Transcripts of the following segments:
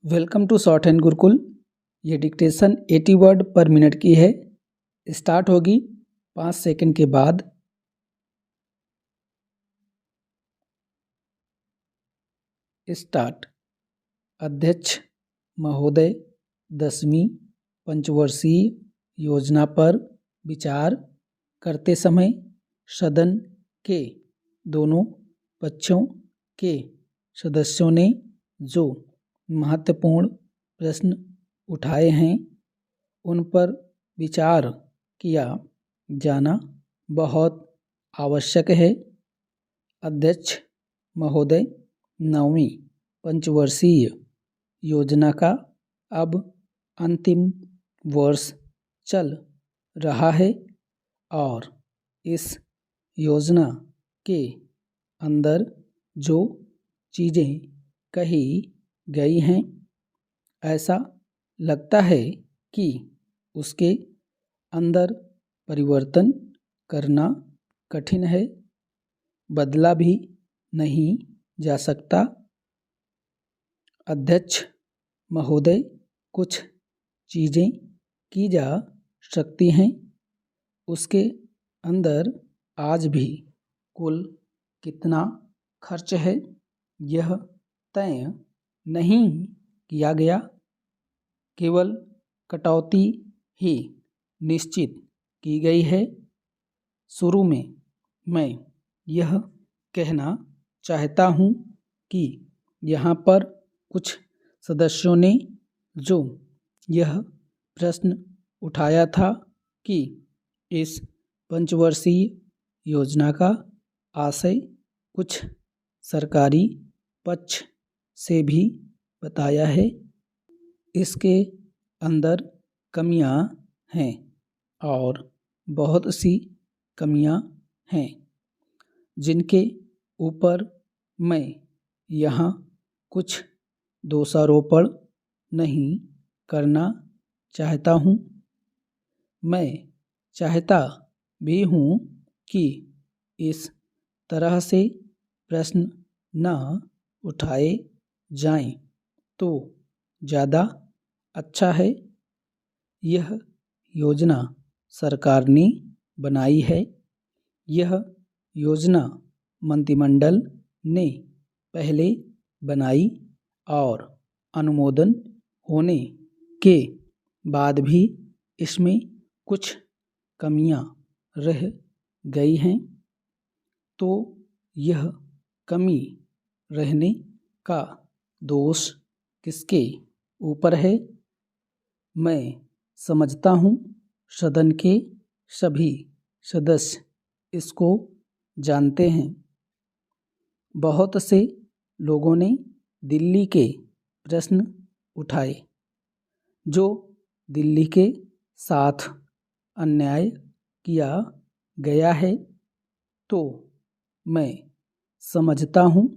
Welcome to shorthand Gurukul. ये dictation 80 word पर minute की है। स्टार्ट होगी 5 सेकंड के बाद। स्टार्ट। अध्यक्ष महोदय, 10वीं पंचवर्षीय योजना पर विचार करते समय सदन के दोनों पक्षों के सदस्यों ने जो महत्वपूर्ण प्रश्न उठाए हैं उन पर विचार किया जाना बहुत आवश्यक है। अध्यक्ष महोदय, 9वीं पंचवर्षीय योजना का अब अंतिम वर्ष चल रहा है और इस योजना के अंदर जो चीज़ें कही गई हैं, ऐसा लगता है कि उसके अंदर परिवर्तन करना कठिन है, बदला भी नहीं जा सकता। अध्यक्ष महोदय, कुछ चीज़ें की जा सकती हैं, उसके अंदर आज भी कुल कितना खर्च है यह तय नहीं किया गया, केवल कटौती ही निश्चित की गई है। शुरू में मैं यह कहना चाहता हूँ कि यहाँ पर कुछ सदस्यों ने जो यह प्रश्न उठाया था कि इस पंचवर्षीय योजना का आशय कुछ सरकारी पक्ष से भी बताया है, इसके अंदर कमियां हैं और बहुत सी कमियां हैं जिनके ऊपर मैं यहाँ कुछ दोषारोपण नहीं करना चाहता हूँ। मैं चाहता भी हूँ कि इस तरह से प्रश्न न उठाए जाएं तो ज़्यादा अच्छा है। यह योजना सरकार ने बनाई है। यह योजना मंत्रिमंडल ने पहले बनाई और अनुमोदन होने के बाद भी इसमें कुछ कमियां रह गई हैं, तो यह कमी रहने का दोष किसके ऊपर है? मैं समझता हूँ सदन के सभी सदस्य इसको जानते हैं। बहुत से लोगों ने दिल्ली के प्रश्न उठाए, जो दिल्ली के साथ अन्याय किया गया है, तो मैं समझता हूँ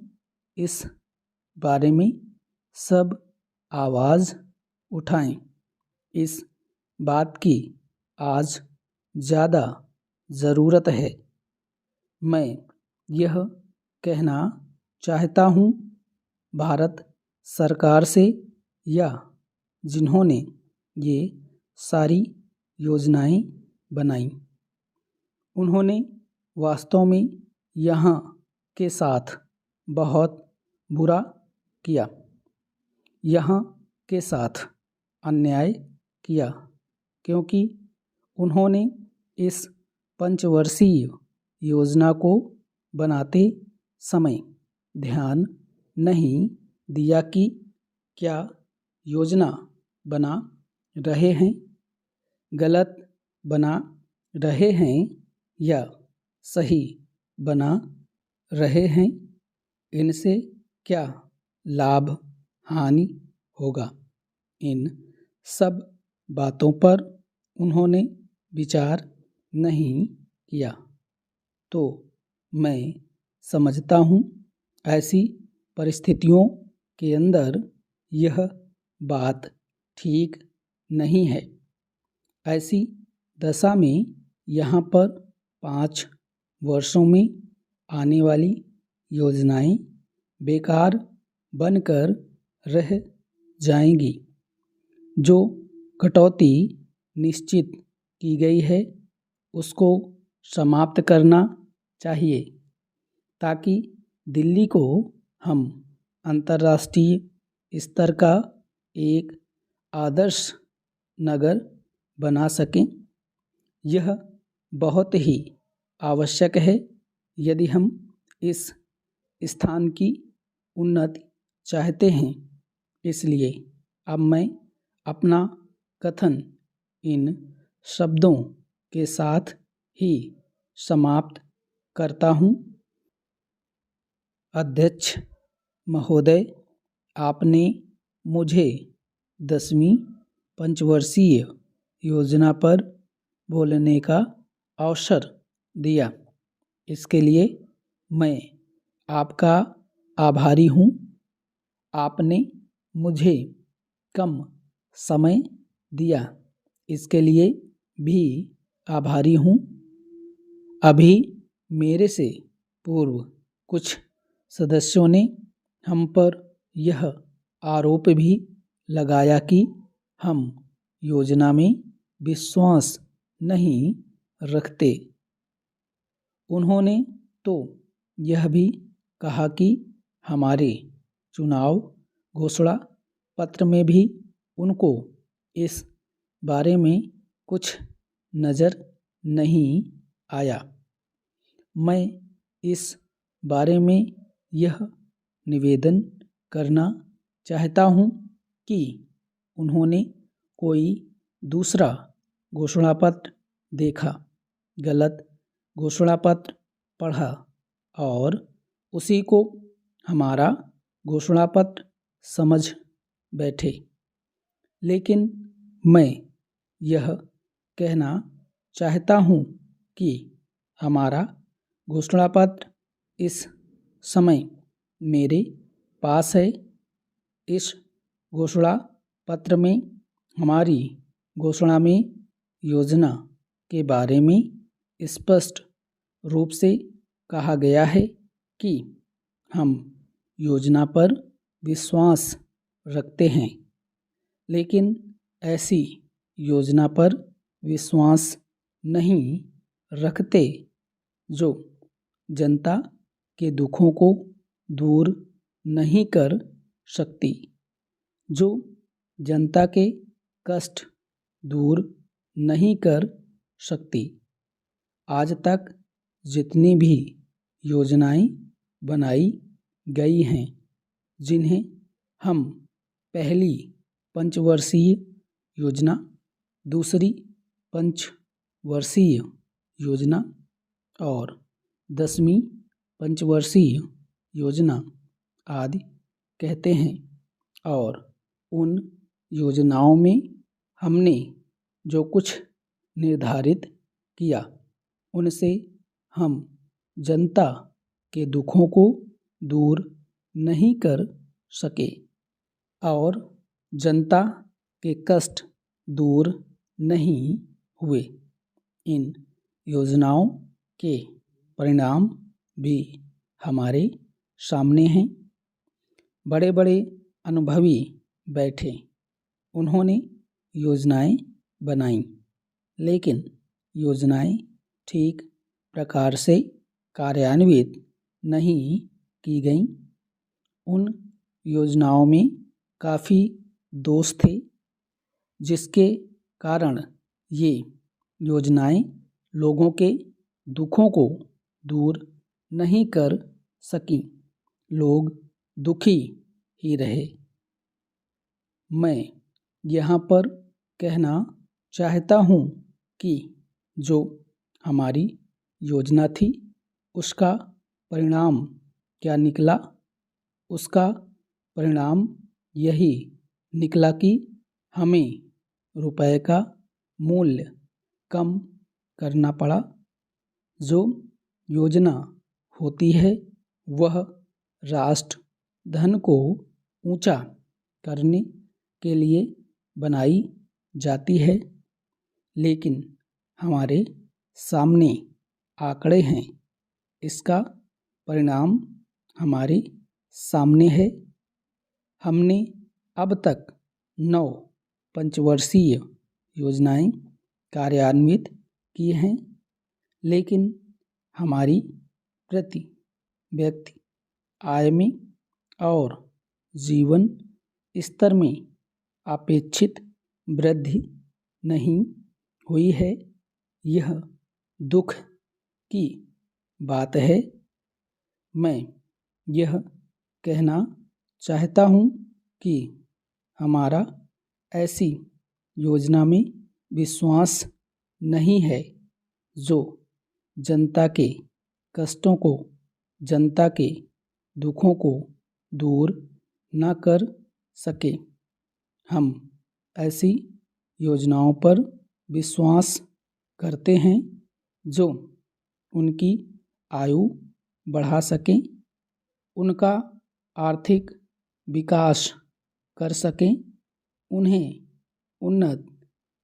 इस बारे में सब आवाज़ उठाएं। इस बात की आज ज़्यादा ज़रूरत है। मैं यह कहना चाहता हूँ भारत सरकार से या जिन्होंने ये सारी योजनाएं बनाई, उन्होंने वास्तव में यहाँ के साथ बहुत बुरा किया, यहाँ के साथ अन्याय किया, क्योंकि उन्होंने इस पंचवर्षीय योजना को बनाते समय ध्यान नहीं दिया कि क्या योजना बना रहे हैं गलत बना रहे हैं या सही बना रहे हैं, इनसे क्या लाभ हानि होगा। इन सब बातों पर उन्होंने विचार नहीं किया। तो मैं समझता हूँ ऐसी परिस्थितियों के अंदर यह बात ठीक नहीं है। ऐसी दशा में यहाँ पर 5 वर्षों में आने वाली योजनाएं बेकार बनकर रह जाएंगी। जो कटौती निश्चित की गई है उसको समाप्त करना चाहिए ताकि दिल्ली को हम अंतर्राष्ट्रीय स्तर का एक आदर्श नगर बना सकें। यह बहुत ही आवश्यक है यदि हम इस स्थान की उन्नति चाहते हैं। इसलिए अब मैं अपना कथन इन शब्दों के साथ ही समाप्त करता हूँ। अध्यक्ष महोदय, आपने मुझे 10वीं पंचवर्षीय योजना पर बोलने का अवसर दिया। इसके लिए मैं आपका आभारी हूँ। आपने मुझे कम समय दिया, इसके लिए भी आभारी हूँ। अभी मेरे से पूर्व कुछ सदस्यों ने हम पर यह आरोप भी लगाया कि हम योजना में विश्वास नहीं रखते। उन्होंने तो यह भी कहा कि हमारे चुनाव घोषणा पत्र में भी उनको इस बारे में कुछ नज़र नहीं आया। मैं इस बारे में यह निवेदन करना चाहता हूँ कि उन्होंने कोई दूसरा घोषणा पत्र देखा, गलत घोषणा पत्र पढ़ा और उसी को हमारा घोषणा पत्र समझ बैठे। लेकिन मैं यह कहना चाहता हूँ कि हमारा घोषणा पत्र इस समय मेरे पास है। इस घोषणा पत्र में हमारी घोषणा में योजना के बारे में स्पष्ट रूप से कहा गया है कि हम योजना पर विश्वास रखते हैं, लेकिन ऐसी योजना पर विश्वास नहीं रखते जो जनता के दुखों को दूर नहीं कर सकती, जो जनता के कष्ट दूर नहीं कर सकती। आज तक जितनी भी योजनाएं बनाई गई हैं, जिन्हें हम पहली पंचवर्षीय योजना, दूसरी पंचवर्षीय योजना और 10वीं पंचवर्षीय योजना आदि कहते हैं, और उन योजनाओं में हमने जो कुछ निर्धारित किया उनसे हम जनता के दुखों को दूर नहीं कर सके और जनता के कष्ट दूर नहीं हुए। इन योजनाओं के परिणाम भी हमारे सामने हैं। बड़े बड़े अनुभवी बैठे, उन्होंने योजनाएं बनाई, लेकिन योजनाएं ठीक प्रकार से कार्यान्वित नहीं की गईं। उन योजनाओं में काफ़ी दोष थे, जिसके कारण ये योजनाएं लोगों के दुखों को दूर नहीं कर सकीं। लोग दुखी ही रहे। मैं यहाँ पर कहना चाहता हूँ कि जो हमारी योजना थी उसका परिणाम क्या निकला। उसका परिणाम यही निकला कि हमें रुपए का मूल्य कम करना पड़ा। जो योजना होती है वह राष्ट्र धन को ऊंचा करने के लिए बनाई जाती है, लेकिन हमारे सामने आंकड़े हैं। इसका परिणाम हमारे सामने है। हमने अब तक 9 पंचवर्षीय योजनाएं कार्यान्वित की हैं, लेकिन हमारी प्रति व्यक्ति आय में और जीवन स्तर में अपेक्षित वृद्धि नहीं हुई है। यह दुख की बात है। मैं यह कहना चाहता हूँ कि हमारा ऐसी योजना में विश्वास नहीं है जो जनता के कष्टों को, जनता के दुखों को दूर न कर सके। हम ऐसी योजनाओं पर विश्वास करते हैं जो उनकी आयु बढ़ा सकें, उनका आर्थिक विकास कर सकें, उन्हें उन्नत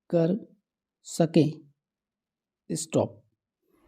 कर सकें। स्टॉप।